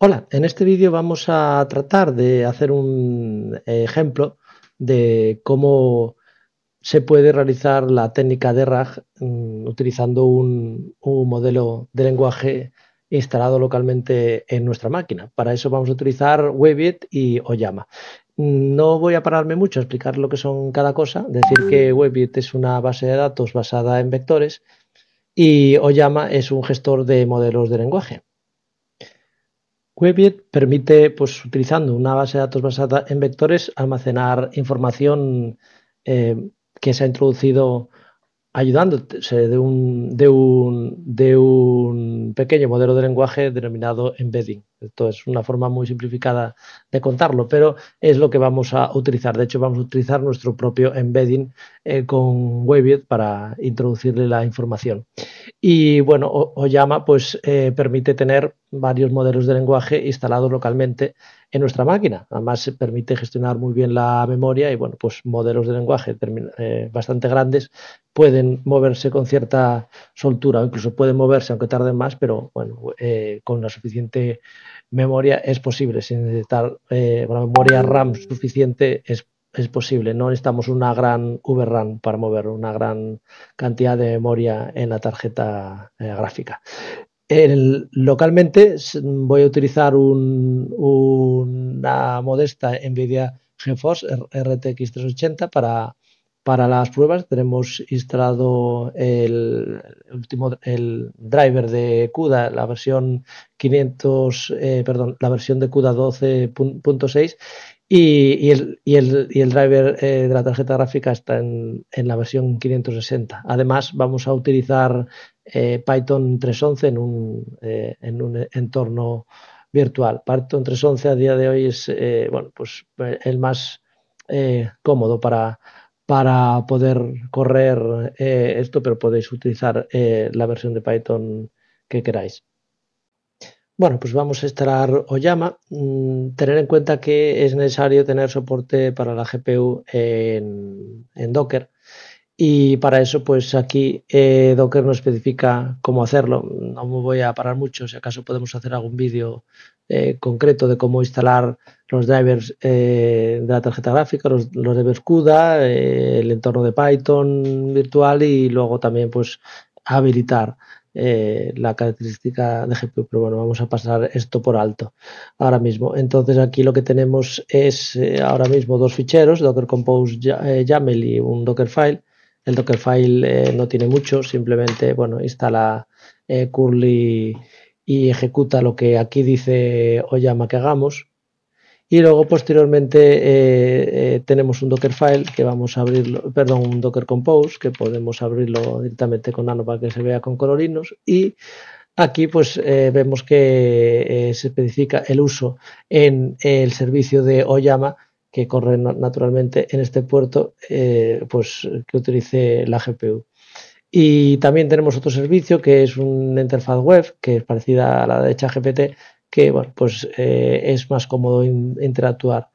Hola, en este vídeo vamos a tratar de hacer un ejemplo de cómo se puede realizar la técnica de RAG utilizando un modelo de lenguaje instalado localmente en nuestra máquina. Para eso vamos a utilizar Weebit y Oyama. No voy a pararme mucho a explicar lo que son cada cosa, decir que Weebit es una base de datos basada en vectores y Oyama es un gestor de modelos de lenguaje. Weebit permite, pues, utilizando una base de datos basada en vectores, almacenar información que se ha introducido ayudándose de un pequeño modelo de lenguaje denominado embedding. Esto es una forma muy simplificada de contarlo, pero es lo que vamos a utilizar. De hecho, vamos a utilizar nuestro propio embedding con Weebit para introducirle la información. Y bueno, Oyama pues permite tener varios modelos de lenguaje instalados localmente en nuestra máquina. Además, permite gestionar muy bien la memoria y bueno, pues modelos de lenguaje bastante grandes pueden moverse con cierta soltura o incluso pueden moverse aunque tarden más, pero bueno, con la suficiente memoria es posible. Sin necesitar una memoria RAM suficiente es posible. No necesitamos una gran VRAM para mover una gran cantidad de memoria en la tarjeta gráfica. Localmente voy a utilizar una modesta NVIDIA GeForce RTX 380 para las pruebas. Tenemos instalado el driver de CUDA, la versión 500, la versión de CUDA 12.6 y el driver de la tarjeta gráfica está en la versión 560. Además, vamos a utilizar Python 3.11 en un entorno virtual. Python 3.11 a día de hoy es bueno, pues, el más cómodo para poder correr esto, pero podéis utilizar la versión de Python que queráis. Bueno, pues vamos a instalar Oyama. Tener en cuenta que es necesario tener soporte para la GPU en Docker. Y para eso, pues aquí Docker nos especifica cómo hacerlo. No me voy a parar mucho, si acaso podemos hacer algún vídeo concreto de cómo instalar los drivers de la tarjeta gráfica, los drivers CUDA, el entorno de Python virtual y luego también pues habilitar la característica de GPU, pero bueno, vamos a pasar esto por alto ahora mismo. Entonces aquí lo que tenemos es ahora mismo dos ficheros, Docker Compose YAML y un Dockerfile. El Dockerfile no tiene mucho, simplemente bueno, instala curly y ejecuta lo que aquí dice Oyama que hagamos. Y luego posteriormente tenemos un Dockerfile que vamos a abrirlo, perdón, un Docker Compose que podemos abrirlo directamente con Nano para que se vea con colorinos. Y aquí pues vemos que se especifica el uso en el servicio de Oyama que corre naturalmente en este puerto, pues que utilice la GPU. Y también tenemos otro servicio que es una interfaz web que es parecida a la de ChatGPT, que bueno, pues es más cómodo interactuar.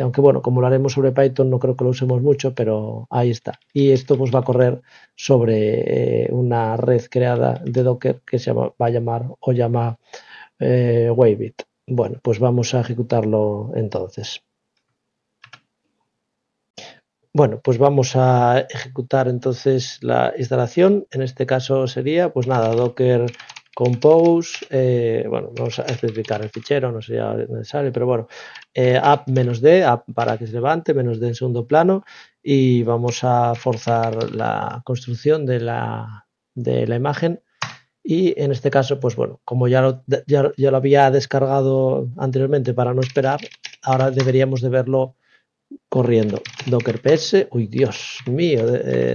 Aunque bueno, como lo haremos sobre Python, no creo que lo usemos mucho, pero ahí está. Y esto pues va a correr sobre una red creada de Docker que va a llamar o llama Weebit. Bueno, pues vamos a ejecutarlo entonces. Bueno, pues vamos a ejecutar entonces la instalación. En este caso sería, pues nada, Docker Compose, bueno, vamos a especificar el fichero, no sería necesario, pero bueno, app-d, app para que se levante, -d en segundo plano, y vamos a forzar la construcción de la imagen. Y en este caso, pues bueno, como ya lo había descargado anteriormente para no esperar, ahora deberíamos de verlo corriendo. Docker PS, uy, Dios mío,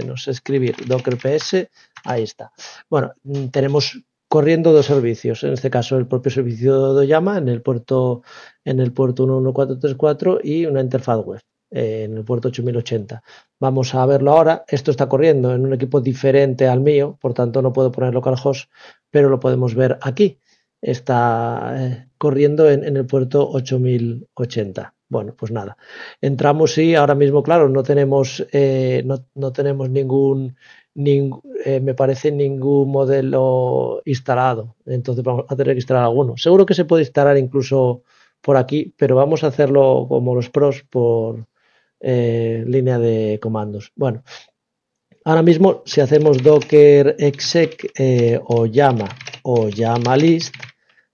no sé escribir. Docker PS, ahí está. Bueno, tenemos corriendo dos servicios, en este caso el propio servicio de Oyama en el puerto 11434 y una interfaz web en el puerto 8080. Vamos a verlo ahora. Esto está corriendo en un equipo diferente al mío, por tanto no puedo poner localhost, pero lo podemos ver aquí. Está corriendo en el puerto 8080. Bueno, pues nada, entramos y ahora mismo, claro, no tenemos ningún me parece ningún modelo instalado. Entonces vamos a tener que instalar alguno. Seguro que se puede instalar incluso por aquí, pero vamos a hacerlo como los pros por línea de comandos. Bueno, ahora mismo si hacemos docker exec o llama list,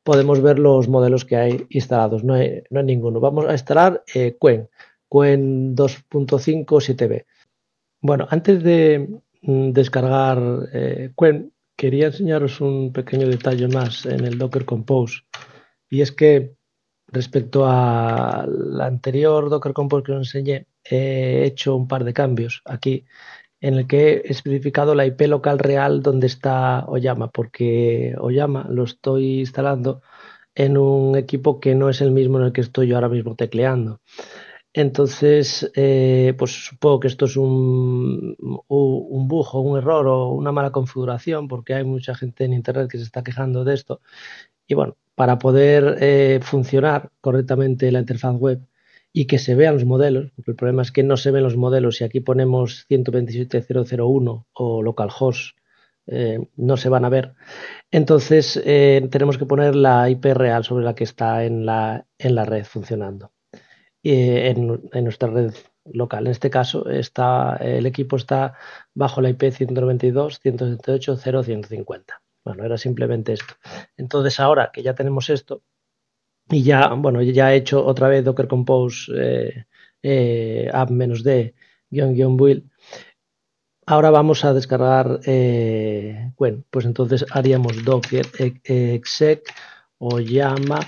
podemos ver los modelos que hay instalados. No hay ninguno. Vamos a instalar Qwen 2.5 7B. Bueno, antes de descargar Qwen, quería enseñaros un pequeño detalle más en el Docker Compose. Y es que respecto al anterior Docker Compose que os enseñé, he hecho un par de cambios aquí en el que he especificado la IP local real donde está Oyama, porque Oyama lo estoy instalando en un equipo que no es el mismo en el que estoy yo ahora mismo tecleando. Entonces, pues supongo que esto es un bug o un error o una mala configuración, porque hay mucha gente en Internet que se está quejando de esto. Y bueno, para poder funcionar correctamente la interfaz web y que se vean los modelos, porque el problema es que no se ven los modelos si aquí ponemos 127.0.0.1 o localhost, no se van a ver. Entonces, tenemos que poner la IP real sobre la que está en la red funcionando. En nuestra red local. En este caso, el equipo está bajo la IP 192.168.0.150. Bueno, era simplemente esto. Entonces, ahora que ya tenemos esto, y ya, bueno, ya he hecho otra vez Docker Compose app-d --build. Ahora vamos a descargar bueno, pues entonces haríamos docker exec o llama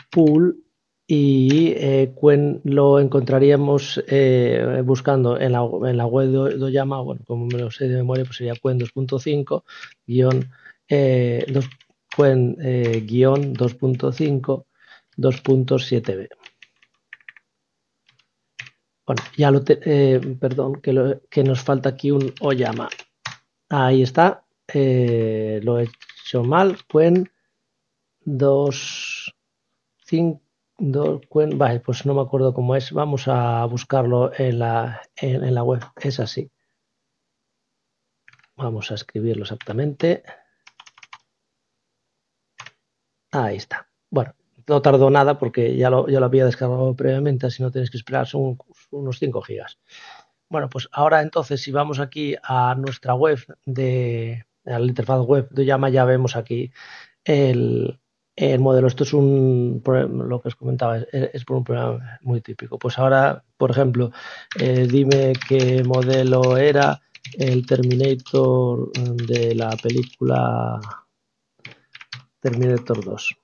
pool y Qwen lo encontraríamos buscando en la web de Oyama, bueno, como me lo sé de memoria, pues sería Qwen 2.5 Qwen 2.5 2.7b. Bueno, ya perdón, que nos falta aquí un Oyama. Ahí está. Lo he hecho mal. Qwen 2.5. Vale, pues no me acuerdo cómo es. Vamos a buscarlo en la web. Es así. Vamos a escribirlo exactamente. Ahí está. Bueno, no tardó nada porque ya lo había descargado previamente, así no tenéis que esperar, son unos 5 gigas. Bueno, pues ahora entonces si vamos aquí a nuestra web a la interfaz web de Llama, ya vemos aquí el modelo. Esto es lo que os comentaba, es por un problema muy típico. Pues ahora, por ejemplo, dime qué modelo era el Terminator de la película Terminator 2.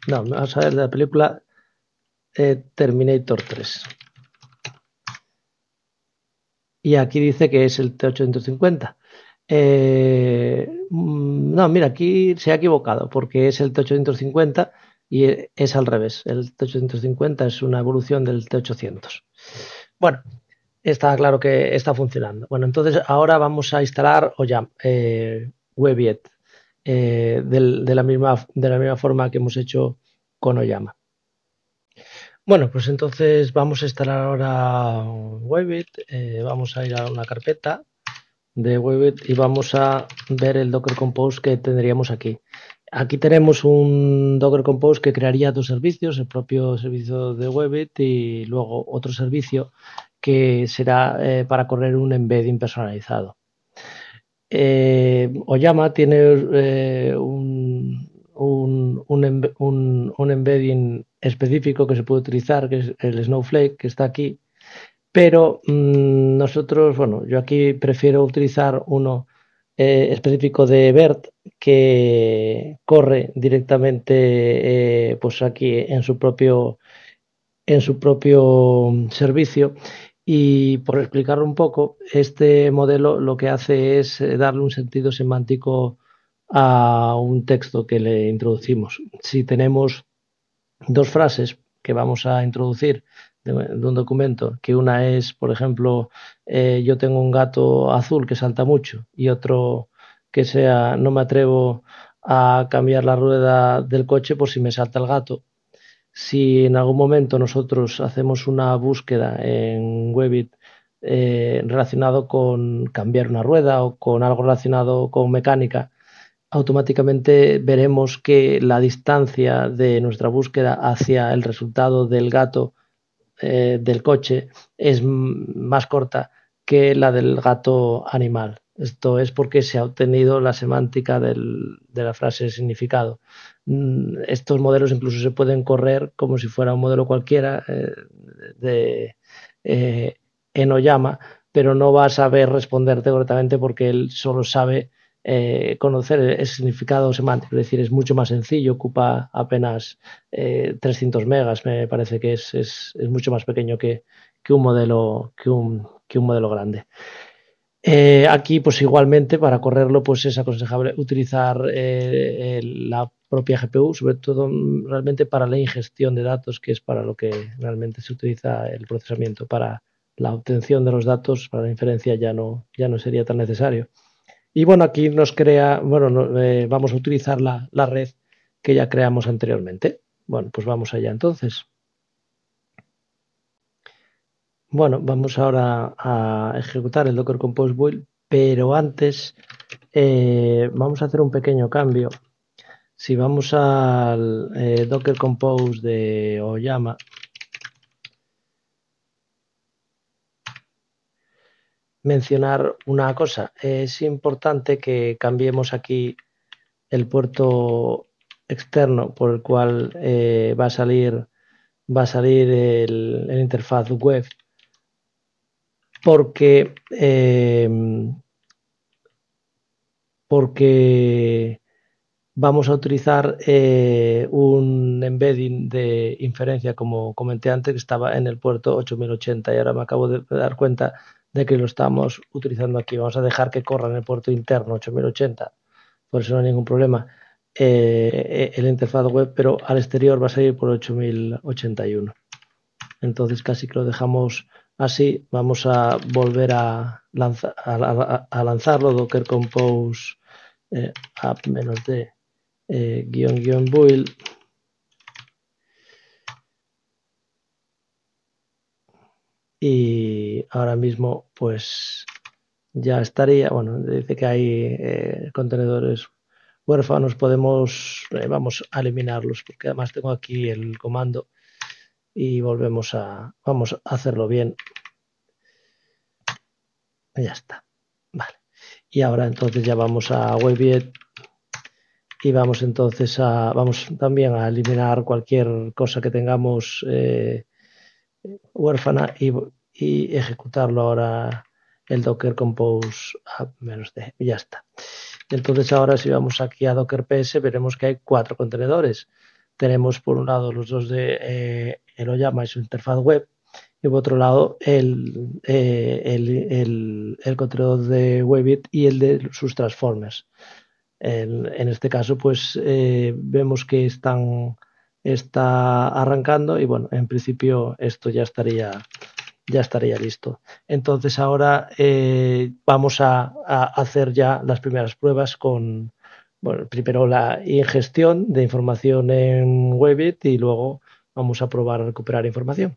No, vamos a ver de la película Terminator 3. Y aquí dice que es el T850. No, mira, aquí se ha equivocado porque es el T850 y es al revés. El T850 es una evolución del T800. Bueno, está claro que está funcionando. Bueno, entonces ahora vamos a instalar Weviet de la misma forma que hemos hecho con Oyama. Bueno, pues entonces vamos a instalar ahora Weebit, vamos a ir a una carpeta de Weebit y vamos a ver el Docker Compose que tendríamos aquí. Aquí tenemos un Docker Compose que crearía dos servicios, el propio servicio de Weebit y luego otro servicio que será para correr un embedding personalizado. Oyama tiene un embedding específico que se puede utilizar, que es el Snowflake, que está aquí, pero nosotros, bueno, yo aquí prefiero utilizar uno específico de BERT que corre directamente pues aquí en su propio servicio. Y por explicarlo un poco, este modelo lo que hace es darle un sentido semántico a un texto que le introducimos. Si tenemos dos frases que vamos a introducir de un documento, que una es, por ejemplo, yo tengo un gato azul que salta mucho y otro que sea no me atrevo a cambiar la rueda del coche por si me salta el gato. Si en algún momento nosotros hacemos una búsqueda en Weebit relacionado con cambiar una rueda o con algo relacionado con mecánica, automáticamente veremos que la distancia de nuestra búsqueda hacia el resultado del gato del coche es más corta que la del gato animal. Esto es porque se ha obtenido la semántica de la frase significado. Estos modelos incluso se pueden correr como si fuera un modelo cualquiera de Enoyama, pero no va a saber responderte correctamente porque él solo sabe conocer el significado semántico, es decir, es mucho más sencillo, ocupa apenas 300 megas, me parece que es mucho más pequeño que un modelo, que un modelo grande. Aquí, pues igualmente, para correrlo, pues es aconsejable utilizar la propia GPU, sobre todo realmente para la ingestión de datos, que es para lo que realmente se utiliza el procesamiento. Para la obtención de los datos, para la inferencia ya no sería tan necesario. Y bueno, aquí nos crea, bueno, vamos a utilizar la red que ya creamos anteriormente. Bueno, pues vamos allá entonces. Bueno, vamos ahora a ejecutar el Docker Compose Build, pero antes vamos a hacer un pequeño cambio. Si vamos al Docker Compose de Oyama, mencionar una cosa. Es importante que cambiemos aquí el puerto externo por el cual va a salir el interfaz web, porque vamos a utilizar un embedding de inferencia, como comenté antes, que estaba en el puerto 8080 y ahora me acabo de dar cuenta de que lo estamos utilizando aquí. Vamos a dejar que corra en el puerto interno 8080, por eso no hay ningún problema. El interfaz web, pero al exterior va a salir por 8081. Entonces casi que lo dejamos así. Vamos a volver a lanzarlo, Docker Compose app -d --build. Y ahora mismo pues ya estaría. Bueno, dice que hay contenedores huérfanos, vamos a eliminarlos porque además tengo aquí el comando y vamos a hacerlo bien. Ya está. Vale. Y ahora entonces ya vamos a Webiet y vamos entonces vamos también a eliminar cualquier cosa que tengamos huérfana y ejecutarlo ahora el Docker Compose -d. Ya está. Entonces ahora si vamos aquí a Docker PS veremos que hay 4 contenedores. Tenemos por un lado los dos de el Oyama y su interfaz web, y por otro lado el contenedor de Webbit y el de sus transformers. En este caso pues vemos que está arrancando y bueno, en principio esto ya estaría listo. Entonces ahora vamos a hacer ya las primeras pruebas con, bueno, primero la ingestión de información en Webbit y luego vamos a probar a recuperar información.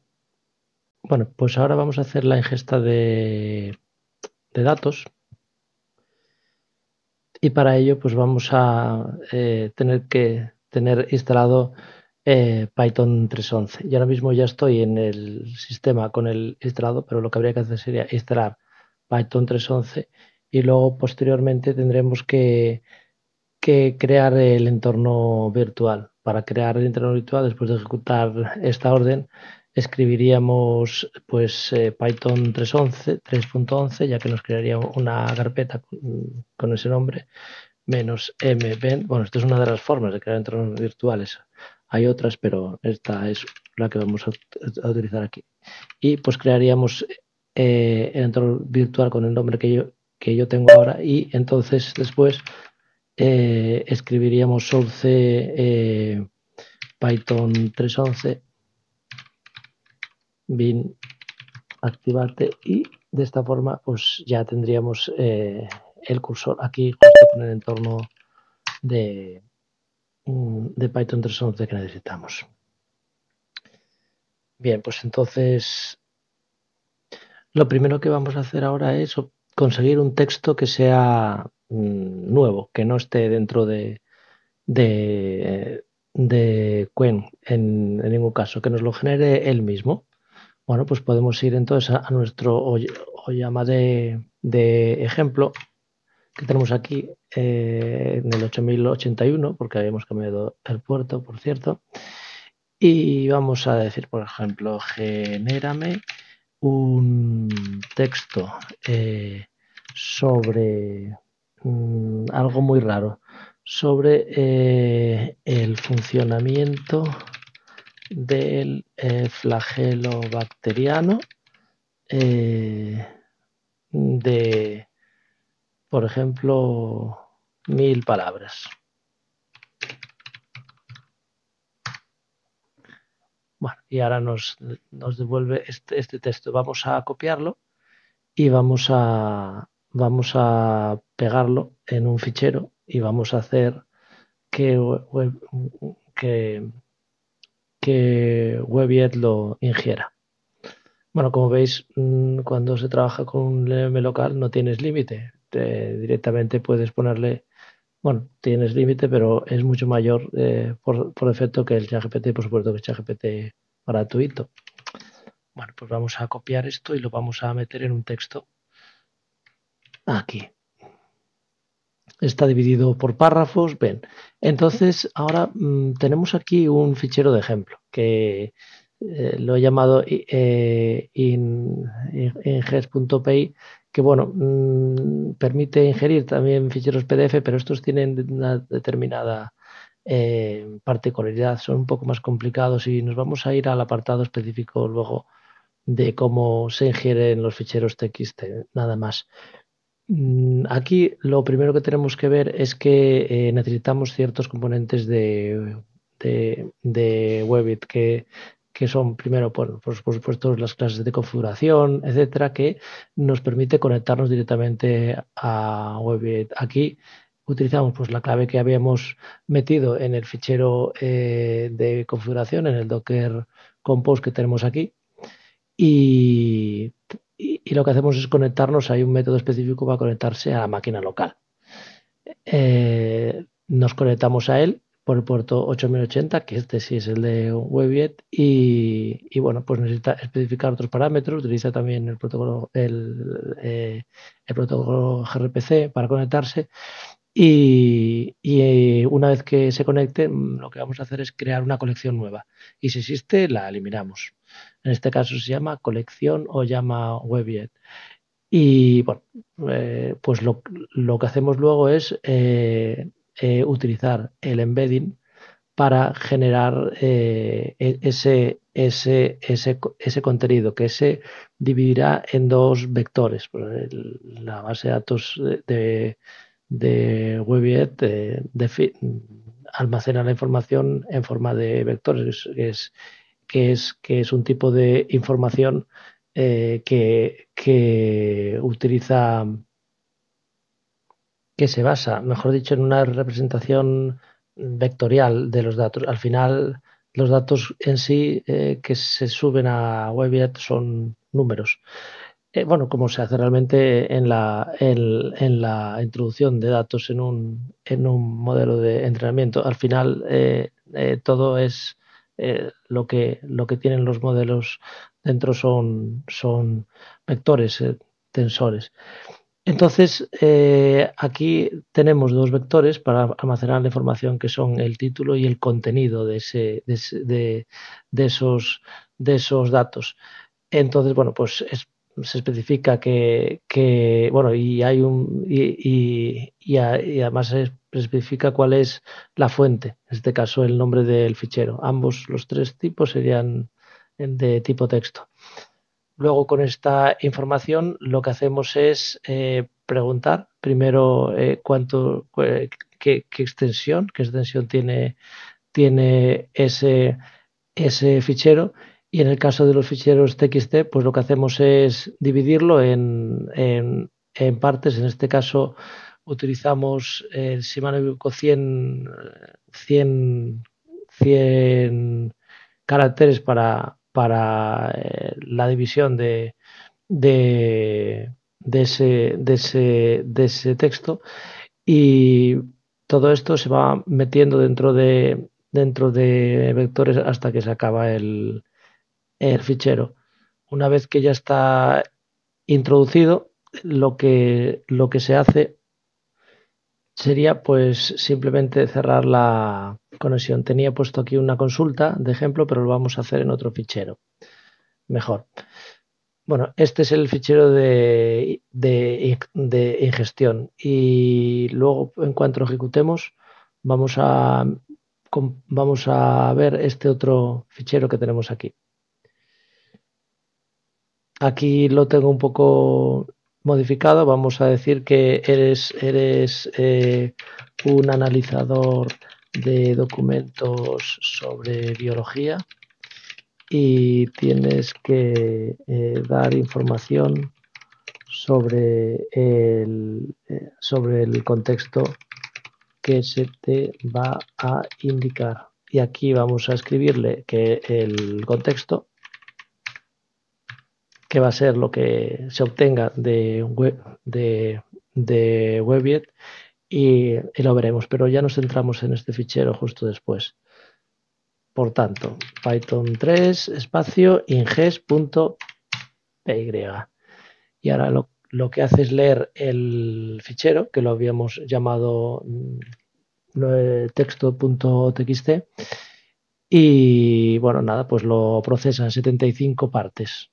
Bueno, pues ahora vamos a hacer la ingesta de datos y para ello pues vamos a tener que tener instalado Python 3.11. Yo ahora mismo ya estoy en el sistema con el instalado, pero lo que habría que hacer sería instalar Python 3.11 y luego posteriormente tendremos que crear el entorno virtual. Para crear el entorno virtual, después de ejecutar esta orden, escribiríamos pues Python 3.11, ya que nos crearía una carpeta con ese nombre, menos mvent. Bueno, esta es una de las formas de crear entornos virtuales. Hay otras, pero esta es la que vamos a utilizar aquí. Y pues crearíamos el entorno virtual con el nombre que yo tengo ahora y entonces después escribiríamos source Python 3.11 bin activate y de esta forma pues ya tendríamos el cursor aquí justo con el entorno de Python 3.11 que necesitamos. Bien, pues entonces lo primero que vamos a hacer ahora es conseguir un texto que sea nuevo, que no esté dentro de, de Quen en ningún caso, que nos lo genere él mismo. Bueno, pues podemos ir entonces a nuestro Oyama de ejemplo que tenemos aquí en el 8081, porque habíamos cambiado el puerto, por cierto. Y vamos a decir, por ejemplo, genérame un texto sobre algo muy raro, sobre el funcionamiento del flagelo bacteriano de, por ejemplo, 1000 palabras. Bueno, y ahora nos devuelve este texto. Vamos a copiarlo y vamos a pegarlo en un fichero y vamos a hacer que, que, que Webiet lo ingiera. Bueno, como veis, cuando se trabaja con un LM local no tienes límite. Directamente puedes ponerle, bueno, tienes límite, pero es mucho mayor por defecto que el ChatGPT, por supuesto que el ChatGPT gratuito. Bueno, pues vamos a copiar esto y lo vamos a meter en un texto aquí. Está dividido por párrafos, ven. Entonces, ahora tenemos aquí un fichero de ejemplo que lo he llamado ingest.py, que bueno, permite ingerir también ficheros PDF, pero estos tienen una determinada particularidad, son un poco más complicados y nos vamos a ir al apartado específico luego de cómo se ingieren los ficheros TXT, nada más. Aquí lo primero que tenemos que ver es que necesitamos ciertos componentes de Webit que son primero, bueno, por supuesto, las clases de configuración, etcétera, que nos permite conectarnos directamente a Webit. Aquí utilizamos pues la clave que habíamos metido en el fichero de configuración, en el Docker Compose que tenemos aquí. Y lo que hacemos es conectarnos, hay un método específico para conectarse a la máquina local. Nos conectamos a él por el puerto 8080, que este sí es el de Webiet, y bueno, pues necesita especificar otros parámetros, utiliza también el protocolo gRPC para conectarse, y una vez que se conecte, lo que vamos a hacer es crear una colección nueva. Y si existe, la eliminamos. En este caso se llama colección o llama Webiet. Y bueno, pues lo que hacemos luego es utilizar el embedding para generar ese contenido, que se dividirá en dos vectores. Pues la base de datos de Webiet almacena la información en forma de vectores, que es un tipo de información que utiliza, que se basa, mejor dicho, en una representación vectorial de los datos. Al final, los datos en sí que se suben a Webiet son números. Bueno, como se hace realmente en la introducción de datos en un modelo de entrenamiento. Al final, todo es lo que tienen los modelos dentro son vectores, tensores. Entonces, aquí tenemos dos vectores para almacenar la información que son el título y el contenido de esos datos. Entonces, bueno, pues se especifica bueno, y hay y además se especifica cuál es la fuente, en este caso el nombre del fichero. Ambos, los tres tipos serían de tipo texto. Luego, con esta información, lo que hacemos es preguntar primero qué extensión tiene ese fichero. Y en el caso de los ficheros TXT, pues lo que hacemos es dividirlo en partes. En este caso, utilizamos, si mal no me equivoco, 100 caracteres para la división de ese texto, y todo esto se va metiendo dentro de vectores hasta que se acaba el fichero. Una vez que ya está introducido, lo que se hace sería pues simplemente cerrar la conexión. Tenía puesto aquí una consulta de ejemplo, pero lo vamos a hacer en otro fichero. Mejor. Bueno, este es el fichero de ingestión, y luego en cuanto lo ejecutemos vamos vamos a ver este otro fichero que tenemos aquí. Aquí lo tengo un poco modificado. Vamos a decir que eres un analizador de documentos sobre biología y tienes que dar información sobre el contexto que se te va a indicar. Y aquí vamos a escribirle que el contexto, que va a ser lo que se obtenga de Webiet, y lo veremos, pero ya nos centramos en este fichero justo después. Por tanto, Python 3 espacio ingest.py, y ahora lo que hace es leer el fichero que lo habíamos llamado texto.txt, y bueno, nada, pues lo procesa en 75 partes,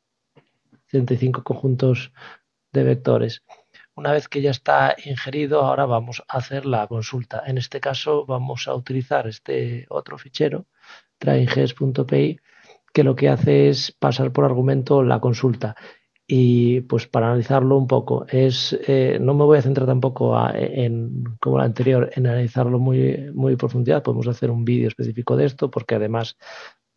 75 conjuntos de vectores. Una vez que ya está ingerido, ahora vamos a hacer la consulta. En este caso vamos a utilizar este otro fichero, tryingest.py, que lo que hace es pasar por argumento la consulta. Y pues para analizarlo un poco, no me voy a centrar tampoco como la anterior, en analizarlo muy en profundidad. Podemos hacer un vídeo específico de esto, porque además,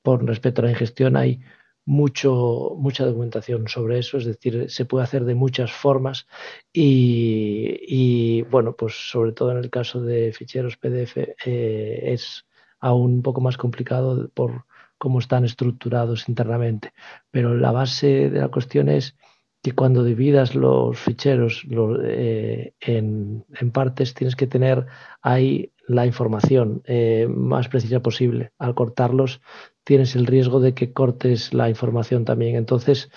por respecto a la ingestión, hay mucha documentación sobre eso, es decir, se puede hacer de muchas formas, y bueno, pues sobre todo en el caso de ficheros PDF es aún un poco más complicado por cómo están estructurados internamente. Pero la base de la cuestión es que cuando dividas los ficheros en partes, tienes que tener ahí la información más precisa posible. Al cortarlos, tienes el riesgo de que cortes la información también. Entonces,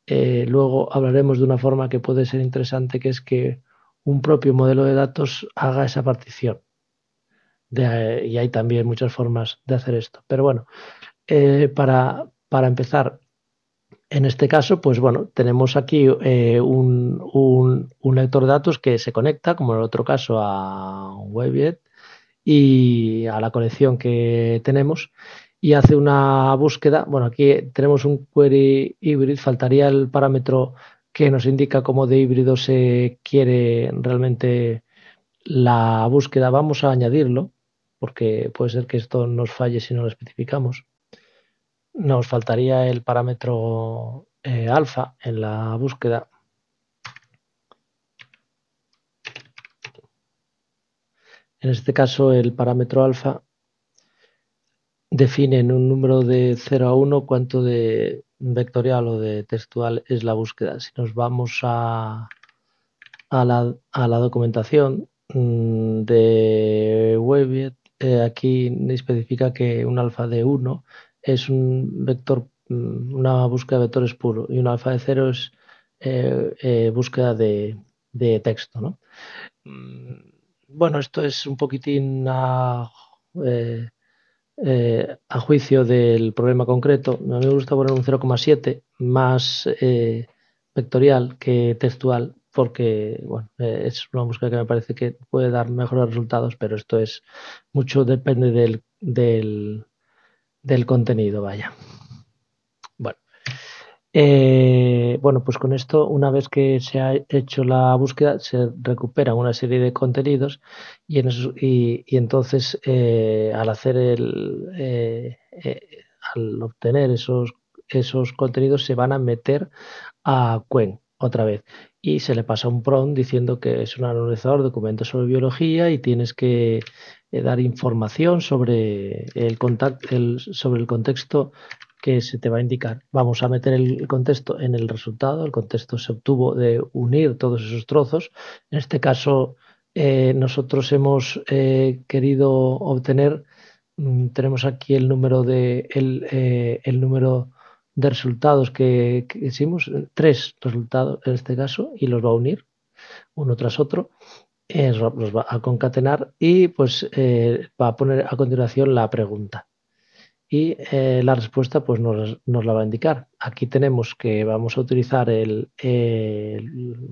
luego hablaremos de una forma que puede ser interesante, que es que un propio modelo de datos haga esa partición. Y hay también muchas formas de hacer esto. Pero bueno, para empezar, en este caso, pues bueno, tenemos aquí un lector de datos que se conecta, como en el otro caso, a un Webiet y a la colección que tenemos, y hace una búsqueda. Bueno, aquí tenemos un query hybrid, faltaría el parámetro que nos indica cómo de híbrido se quiere realmente la búsqueda. Vamos a añadirlo, porque puede ser que esto nos falle si no lo especificamos. Nos faltaría el parámetro alfa en la búsqueda. En este caso, el parámetro alfa define en un número de 0 a 1 cuánto de vectorial o de textual es la búsqueda. Si nos vamos a la documentación de Webiet, aquí especifica que un alfa de 1 es un vector, una búsqueda de vectores puro, y un alfa de 0 es búsqueda de texto, ¿no? Bueno, esto es un poquitín eh, a juicio del problema concreto. A mí me gusta poner un 0,7 más vectorial que textual, porque bueno, es una búsqueda que me parece que puede dar mejores resultados, pero esto es mucho, depende del contenido, vaya. Bueno, pues con esto, una vez que se ha hecho la búsqueda, se recupera una serie de contenidos, y entonces al obtener esos contenidos, se van a meter a Qwen otra vez, y se le pasa un prompt diciendo que es un analizador de documentos sobre biología y tienes que dar información sobre sobre el contexto que se te va a indicar. Vamos a meter el contexto en el resultado. El contexto se obtuvo de unir todos esos trozos. En este caso, nosotros hemos querido obtener, tenemos aquí el número el número de resultados que hicimos, 3 resultados en este caso, y los va a unir uno tras otro, los va a concatenar y pues va a poner a continuación la pregunta. Y la respuesta pues nos la va a indicar. Aquí tenemos que vamos a utilizar el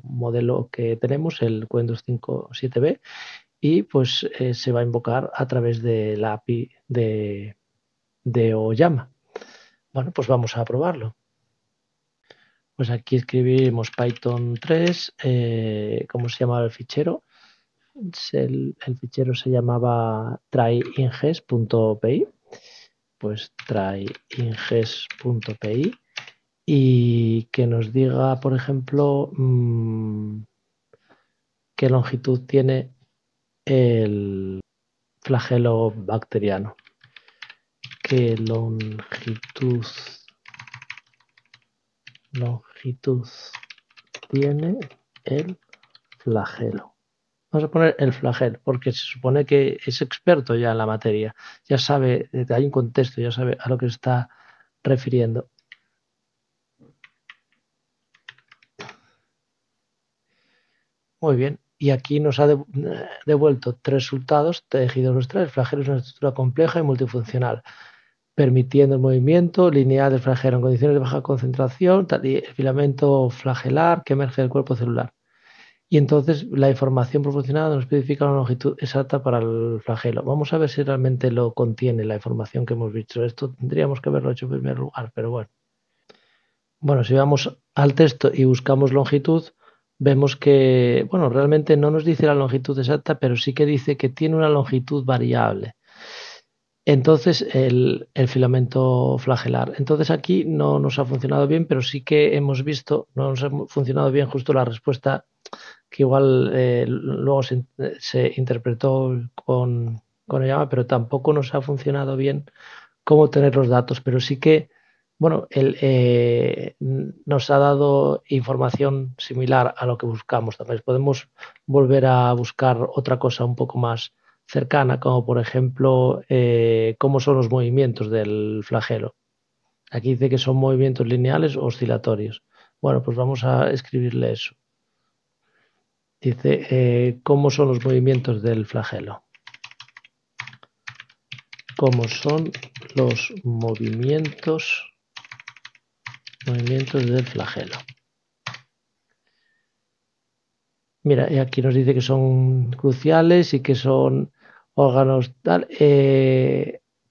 modelo que tenemos, el Q257B, y pues se va a invocar a través de la API de OYama. Bueno, pues vamos a probarlo. Pues aquí escribimos Python 3, ¿cómo se llamaba el fichero? El fichero se llamaba tryinges.py, pues tryinges.py, y que nos diga, por ejemplo, qué longitud tiene el flagelo bacteriano. ¿Qué longitud tiene el flagelo? Vamos a poner el flagelo, porque se supone que es experto ya en la materia, ya sabe, hay un contexto, ya sabe a lo que se está refiriendo. Muy bien, y aquí nos ha devuelto 3 resultados tejidos los 3. El flagelo es una estructura compleja y multifuncional, permitiendo el movimiento lineal del flagelo en condiciones de baja concentración, y el filamento flagelar que emerge del cuerpo celular. Y entonces la información proporcionada nos especifica la longitud exacta para el flagelo. Vamos a ver si realmente lo contiene la información que hemos visto. Esto tendríamos que haberlo hecho en primer lugar, pero bueno. Bueno, si vamos al texto y buscamos longitud, vemos que, bueno, realmente no nos dice la longitud exacta, pero sí que dice que tiene una longitud variable. Entonces, el filamento flagelar. Entonces aquí no nos ha funcionado bien, pero sí que hemos visto, no nos ha funcionado bien justo la respuesta que igual luego se interpretó con OYama, pero tampoco nos ha funcionado bien cómo tener los datos, pero sí que, bueno, nos ha dado información similar a lo que buscamos. También podemos volver a buscar otra cosa un poco más cercana, como por ejemplo cómo son los movimientos del flagelo. Aquí dice que son movimientos lineales o oscilatorios. Bueno, pues vamos a escribirle eso. Dice cómo son los movimientos del flagelo. Cómo son los movimientos del flagelo. Mira, y aquí nos dice que son cruciales y que son órganos tal,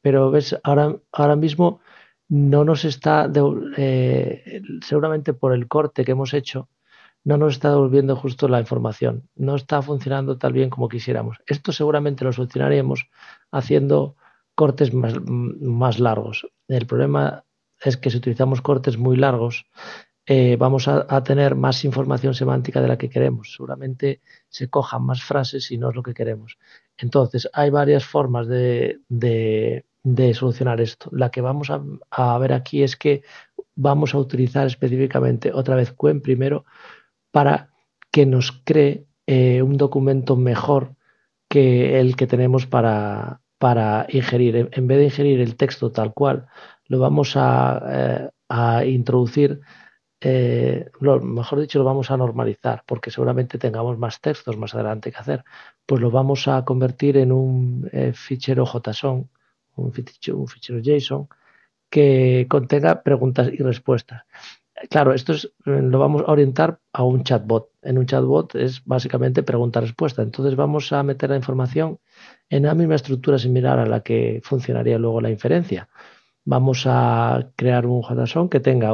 pero ves, ahora mismo no nos está, seguramente por el corte que hemos hecho, no nos está devolviendo justo la información, no está funcionando tan bien como quisiéramos. Esto seguramente lo solucionaríamos haciendo cortes más largos. El problema es que si utilizamos cortes muy largos, vamos a tener más información semántica de la que queremos. Seguramente se cojan más frases y no es lo que queremos. Entonces, hay varias formas de solucionar esto. La que vamos a ver aquí es que vamos a utilizar específicamente otra vez Quen primero para que nos cree un documento mejor que el que tenemos para ingerir. En vez de ingerir el texto tal cual, lo vamos a introducir, mejor dicho, lo vamos a normalizar, porque seguramente tengamos más textos más adelante que hacer. Pues lo vamos a convertir en un fichero JSON, un fichero JSON, que contenga preguntas y respuestas. Claro, lo vamos a orientar a un chatbot. En un chatbot es básicamente pregunta-respuesta. Entonces vamos a meter la información en la misma estructura similar a la que funcionaría luego la inferencia. Vamos a crear un JSON que tenga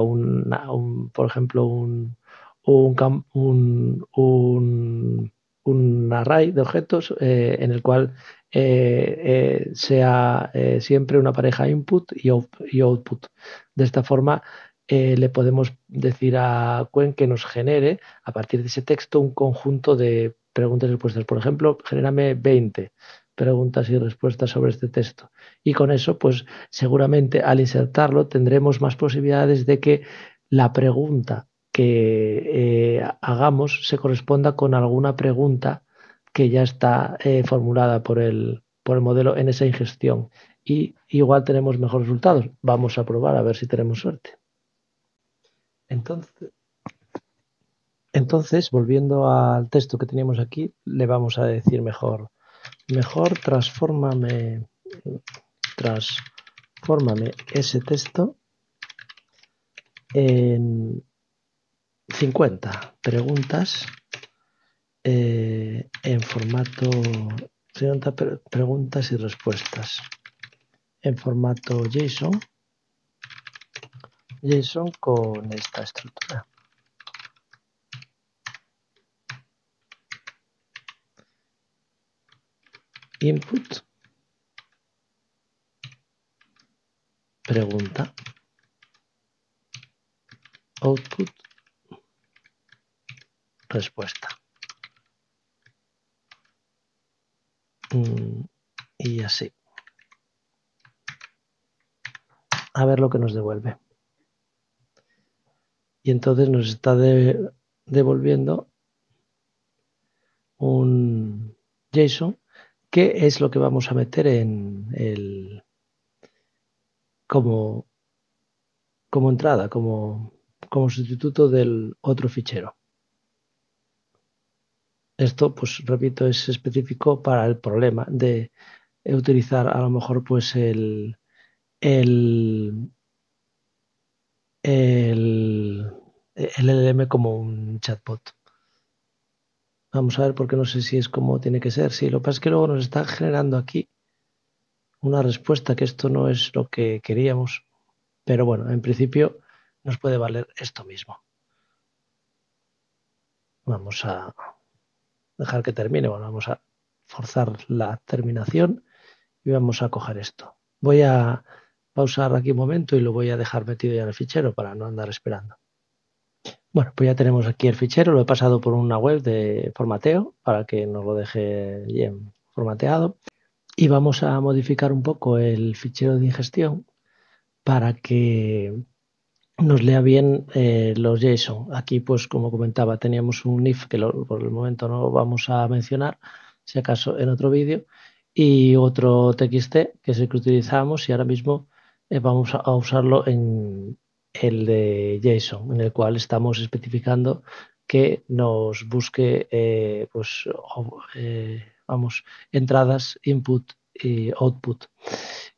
por ejemplo, un array de objetos en el cual sea siempre una pareja input y output. De esta forma le podemos decir a Quen que nos genere a partir de ese texto un conjunto de preguntas y respuestas. Por ejemplo, genérame 20 preguntas y respuestas sobre este texto. Y con eso, pues seguramente al insertarlo tendremos más posibilidades de que la pregunta que hagamos se corresponda con alguna pregunta que ya está formulada por el modelo en esa ingestión. Y igual tenemos mejores resultados. Vamos a probar a ver si tenemos suerte. Entonces, volviendo al texto que teníamos aquí, le vamos a decir mejor transfórmame ese texto en 50 preguntas en formato 50 preguntas y respuestas en formato JSON con esta estructura. Input, pregunta, output, respuesta. Y así. A ver lo que nos devuelve. Y entonces nos está devolviendo un JSON que es lo que vamos a meter en el como entrada, como sustituto del otro fichero. Esto, pues repito, es específico para el problema de utilizar a lo mejor pues el LLM como un chatbot. Vamos a ver porque no sé si es como tiene que ser. Sí, lo que pasa es que luego nos está generando aquí una respuesta que esto no es lo que queríamos. Pero bueno, en principio nos puede valer esto mismo. Vamos a dejar que termine. Bueno, vamos a forzar la terminación y vamos a coger esto. Voy a pausar aquí un momento y lo voy a dejar metido ya en el fichero para no andar esperando. Bueno, pues ya tenemos aquí el fichero, lo he pasado por una web de formateo para que nos lo deje bien formateado y vamos a modificar un poco el fichero de ingestión para que nos lea bien los JSON. Aquí, pues como comentaba, teníamos un if que por el momento no vamos a mencionar, si acaso en otro vídeo, y otro TXT que es el que utilizamos y ahora mismo vamos a usarlo en el de JSON, en el cual estamos especificando que nos busque entradas, input y output.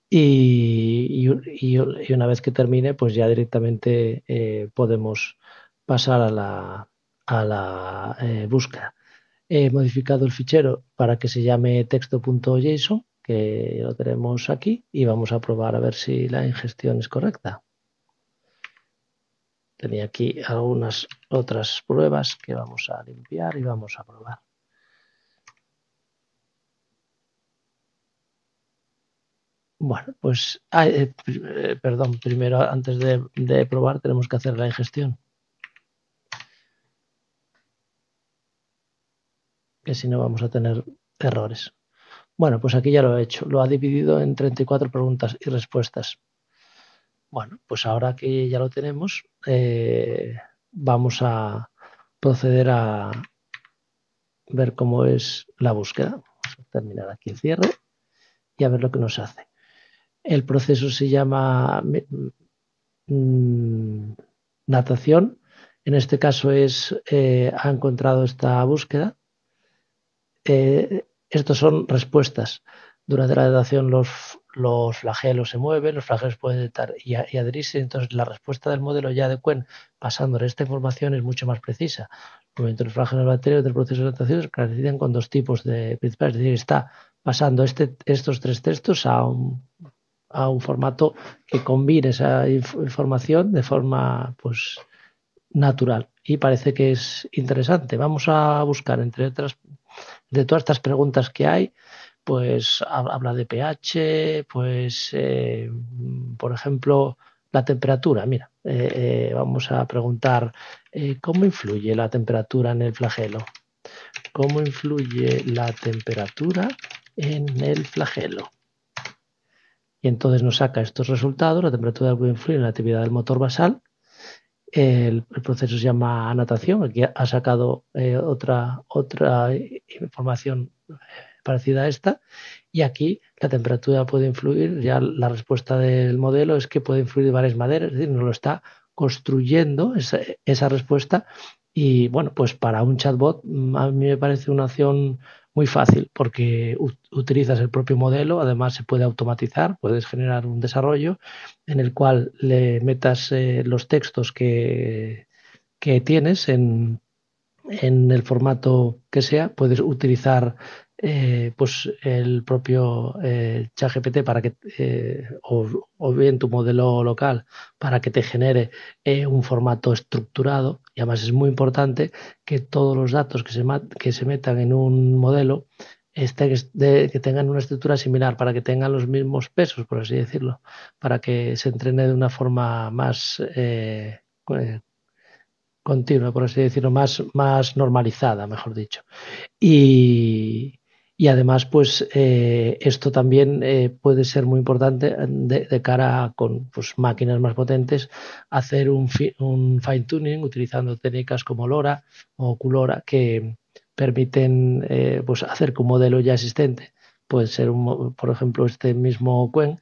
Y una vez que termine, pues ya directamente podemos pasar a la búsqueda. He modificado el fichero para que se llame texto.json, que lo tenemos aquí, y vamos a probar a ver si la ingestión es correcta. Tenía aquí algunas otras pruebas que vamos a limpiar y vamos a probar. Bueno, pues, perdón, primero antes de probar tenemos que hacer la ingestión. Que si no vamos a tener errores. Bueno, pues aquí ya lo he hecho. Lo ha dividido en 34 preguntas y respuestas. Bueno, pues ahora que ya lo tenemos, vamos a proceder a ver cómo es la búsqueda. Vamos a terminar aquí el cierre y a ver lo que nos hace. El proceso se llama natación. En este caso ha encontrado esta búsqueda. Estos son respuestas. Durante la natación los flagelos se mueven, los flagelos pueden detectar y adherirse. Entonces, la respuesta del modelo ya de Quen, pasándole esta información, es mucho más precisa. Los movimientos de los flagelos bacterianos del proceso de natación se caracterizan con dos tipos de principales. Es decir, está pasando estos tres textos a un formato que combine esa información de forma pues natural. Y parece que es interesante. Vamos a buscar, entre otras, de todas estas preguntas que hay, pues habla de pH, pues por ejemplo la temperatura. Mira, vamos a preguntar ¿cómo influye la temperatura en el flagelo? ¿Cómo influye la temperatura en el flagelo. Y entonces nos saca estos resultados. La temperatura puede influir en la actividad del motor basal. El proceso se llama natación. Aquí ha sacado otra información parecida a esta. Y aquí la temperatura puede influir, ya la respuesta del modelo es que puede influir de varias maneras, es decir, nos lo está construyendo esa respuesta. Y bueno, pues para un chatbot a mí me parece una opción muy fácil porque utilizas el propio modelo, además se puede automatizar, puedes generar un desarrollo en el cual le metas los textos que tienes en el formato que sea, puedes utilizar pues el propio ChatGPT para que o bien tu modelo local para que te genere un formato estructurado, y además es muy importante que todos los datos que se metan en un modelo que tengan una estructura similar, para que tengan los mismos pesos, por así decirlo, para que se entrene de una forma más continua, por así decirlo, más normalizada, mejor dicho. Y, y además, pues esto también puede ser muy importante de cara a, con pues, máquinas más potentes, hacer un fine tuning utilizando técnicas como LoRa o QLoRa que permiten pues hacer que un modelo ya existente, puede ser por ejemplo este mismo Qwen,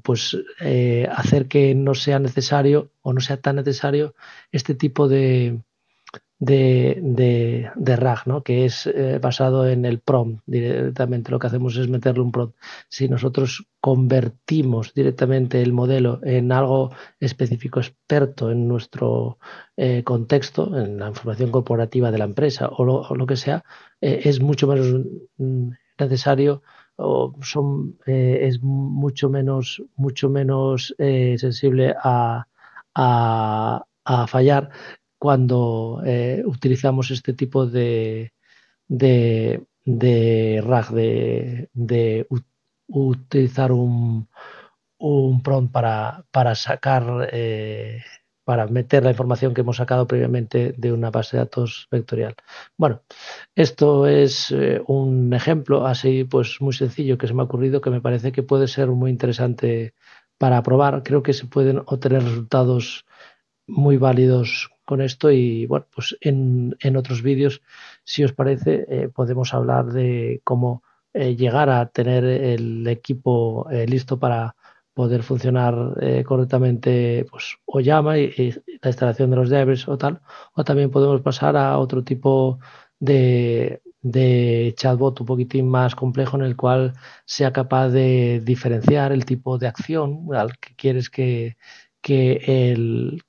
pues hacer que no sea necesario o no sea tan necesario este tipo de RAG, ¿no? Que es basado en el prompt. Directamente lo que hacemos es meterle un prompt. Si nosotros convertimos directamente el modelo en algo específico, experto en nuestro contexto, en la información corporativa de la empresa o lo que sea, es mucho menos necesario o es mucho menos sensible a fallar cuando utilizamos este tipo de RAG, utilizar un prompt para sacar, para meter la información que hemos sacado previamente de una base de datos vectorial. Bueno, esto es un ejemplo así pues muy sencillo que se me ha ocurrido, que me parece que puede ser muy interesante para probar. Creo que se pueden obtener resultados muy válidos con esto y bueno, pues en otros vídeos, si os parece, podemos hablar de cómo llegar a tener el equipo listo para poder funcionar correctamente, pues o llama y la instalación de los drivers o tal, o también podemos pasar a otro tipo de chatbot un poquitín más complejo en el cual sea capaz de diferenciar el tipo de acción al que quieres que el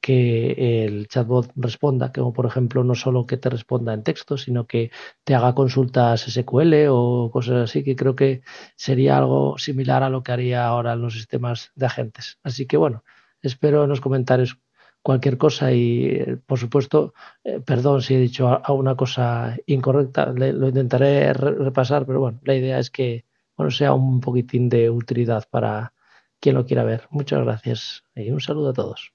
chatbot responda, como por ejemplo no solo que te responda en texto, sino que te haga consultas SQL o cosas así, que creo que sería algo similar a lo que haría ahora en los sistemas de agentes. Así que bueno, espero en los comentarios cualquier cosa y por supuesto, perdón si he dicho alguna cosa incorrecta, lo intentaré repasar, pero bueno, la idea es que bueno, sea un poquitín de utilidad para quien lo quiera ver. Muchas gracias y un saludo a todos.